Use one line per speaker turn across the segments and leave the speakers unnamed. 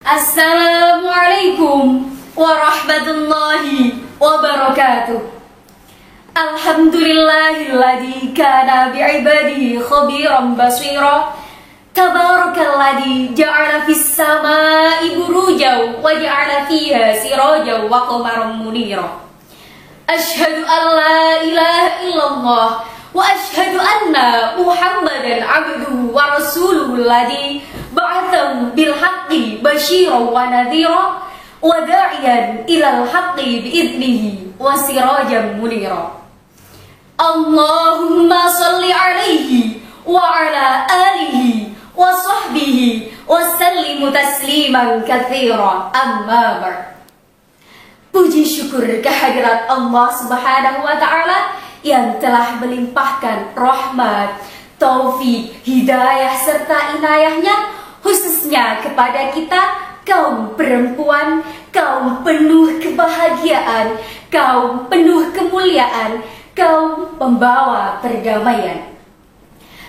Assalamualaikum warahmatullahi wabarakatuh. Alhamdulillahilladzi kana bi'ibadihi khabiran basira. Tabarakalladzi ja'ala fis samai burujan wa ja'ala fiha sirajan wa qamaran munira. Asyhadu an la ilaha illallah wa asyhadu anna Muhammadan abduhu wa rasuluhu alladzi ba'athahu bil haqqi basyiran wa nadhira wa da'iyan ilal haqqi bi'idnihi wa sirajan munira. Allahumma salli alaihi wa ala alihi wa sahbihi wa sallimu tasliman katsira, amma ba'd. Puji syukur kehadirat Allah Subhanahu wa taala yang telah melimpahkan rahmat, taufik, hidayah serta inayahnya khususnya kepada kita kaum perempuan, kaum penuh kebahagiaan, kaum penuh kemuliaan, kaum pembawa perdamaian.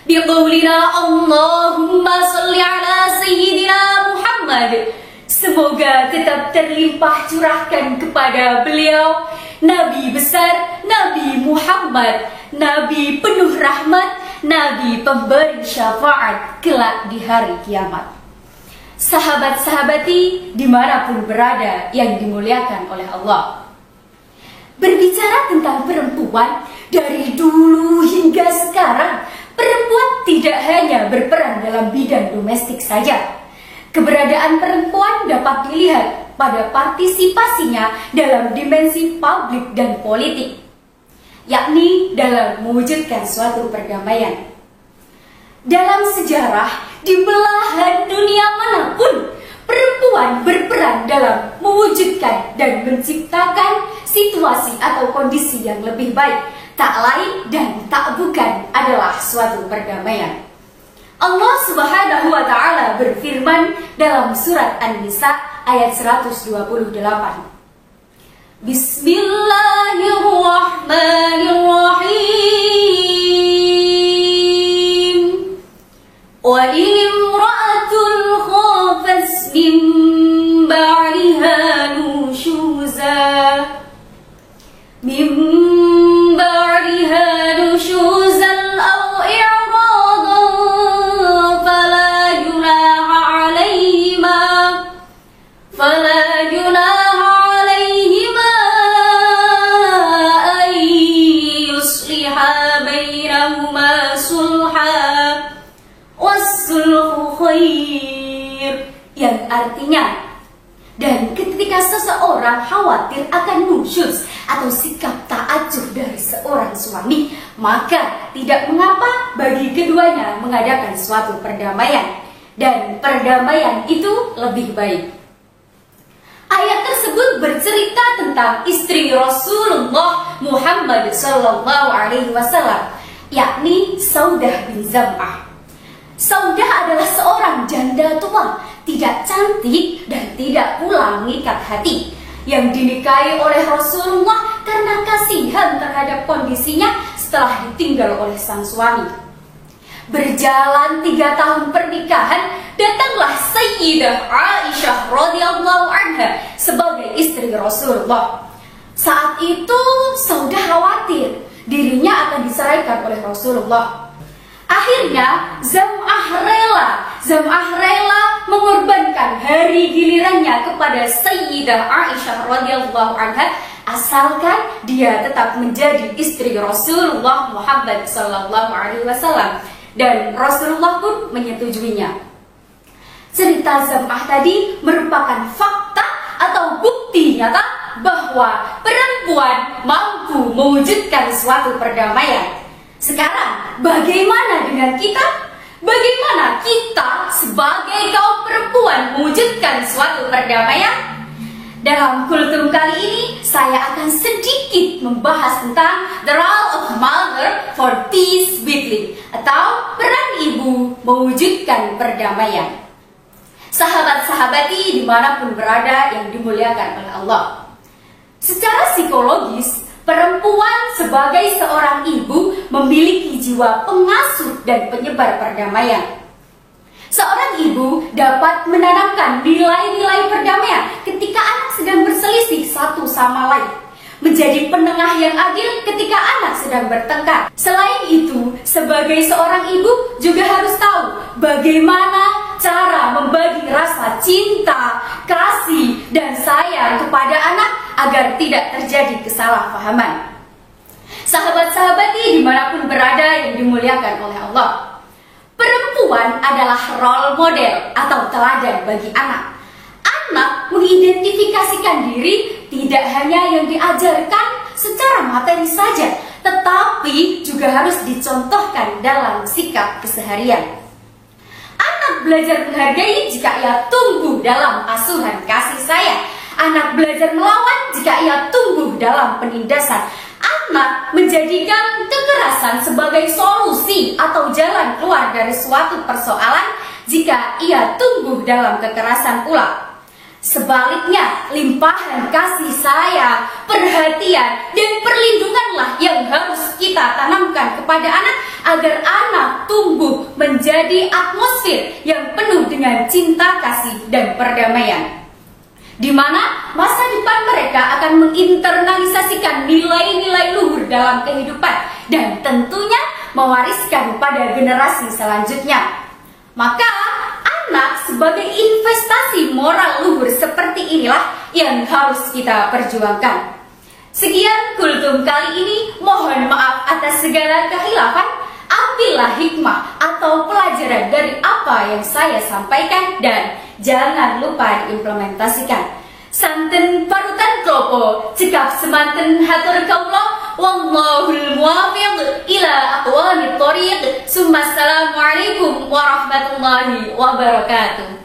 Biqaulina Allahumma salli ala Sayyidina Muhammad. Semoga tetap terlimpah curahkan kepada beliau, Nabi besar, Nabi Muhammad, Nabi penuh rahmat, Nabi pemberi syafaat kelak di hari kiamat. Sahabat-sahabati dimanapun berada yang dimuliakan oleh Allah. Berbicara tentang perempuan, dari dulu hingga sekarang, perempuan tidak hanya berperan dalam bidang domestik saja. Keberadaan perempuan dapat dilihat pada partisipasinya dalam dimensi publik dan politik, yakni dalam mewujudkan suatu perdamaian. Dalam sejarah, di belahan dunia manapun, perempuan berperan dalam mewujudkan dan menciptakan situasi atau kondisi yang lebih baik. Tak lain dan tak bukan adalah suatu perdamaian. Allah Subhanahu wa taala berfirman dalam surat An-Nisa ayat 128. Bismillahirrahmanirrahim. Wa in imra'atun khafat min ba'liha nushuzan yang artinya, dan ketika seseorang khawatir akan nusyuz atau sikap tak acuh dari seorang suami, maka tidak mengapa bagi keduanya mengadakan suatu perdamaian, dan perdamaian itu lebih baik. Ayat tersebut bercerita tentang istri Rasulullah Muhammad SAW, yakni Saudah bin Zam'ah. Saudah adalah seorang janda tua, tidak cantik dan tidak pula mengikat hati, yang dinikahi oleh Rasulullah karena kasihan terhadap kondisinya setelah ditinggal oleh sang suami. Berjalan 3 tahun pernikahan, datanglah Sayyidah Aisyah radhiyallahu anha sebagai istri Rasulullah. Saat itu Saudah khawatir dirinya akan diceraikan oleh Rasulullah. Akhirnya Zam'ah rela mengorbankan hari gilirannya kepada Sayyidah Aisyah radhiyallahu anha, asalkan dia tetap menjadi istri Rasulullah Muhammad SAW, dan Rasulullah pun menyetujuinya. Cerita Zam'ah tadi merupakan fakta atau bukti nyata bahwa perempuan mampu mewujudkan suatu perdamaian. Sekarang, bagaimana dengan kita? Bagaimana kita sebagai kaum perempuan mewujudkan suatu perdamaian? Dalam kultum kali ini, saya akan sedikit membahas tentang the role of mother for peace building, atau peran ibu mewujudkan perdamaian. Sahabat-sahabati dimanapun berada yang dimuliakan oleh Allah. Secara psikologis, perempuan sebagai seorang ibu memiliki jiwa pengasuh dan penyebar perdamaian. Seorang ibu dapat menanamkan nilai-nilai perdamaian ketika anak sedang berselisih satu sama lain, menjadi penengah yang adil ketika anak sedang bertengkar. Selain itu, sebagai seorang ibu juga harus tahu bagaimana cara membagi rasa cinta, kasih, dan sayang kepada anak agar tidak terjadi kesalahpahaman. Sahabat-sahabati dimanapun berada yang dimuliakan oleh Allah, perempuan adalah role model atau teladan bagi anak. Anak mengidentifikasikan diri tidak hanya yang diajarkan secara materi saja, tetapi juga harus dicontohkan dalam sikap keseharian. Anak belajar menghargai jika ia tumbuh dalam asuhan kasih sayang. Anak belajar melawan jika ia tumbuh dalam penindasan. Anak menjadikan kekerasan sebagai solusi atau jalan keluar dari suatu persoalan jika ia tumbuh dalam kekerasan pula. Sebaliknya, limpahan kasih sayang, perhatian, dan perlindunganlah yang harus kita tanamkan kepada anak agar anak tumbuh menjadi atmosfer yang penuh dengan cinta kasih dan perdamaian, di mana masa depan mereka akan menginternalisasikan nilai-nilai luhur dalam kehidupan dan tentunya mewariskan pada generasi selanjutnya. Maka anak sebagai investasi moral luhur seperti inilah yang harus kita perjuangkan. Sekian kultum kali ini, mohon maaf atas segala kehilafan. Ambillah hikmah atau pelajaran dari apa yang saya sampaikan dan jangan lupa diimplementasikan. Santen parutan klopo, cekap semanten hatur kaula, wallahul muwaffiq ila aqwamit thoriq. Assalamualaikum warahmatullahi wabarakatuh.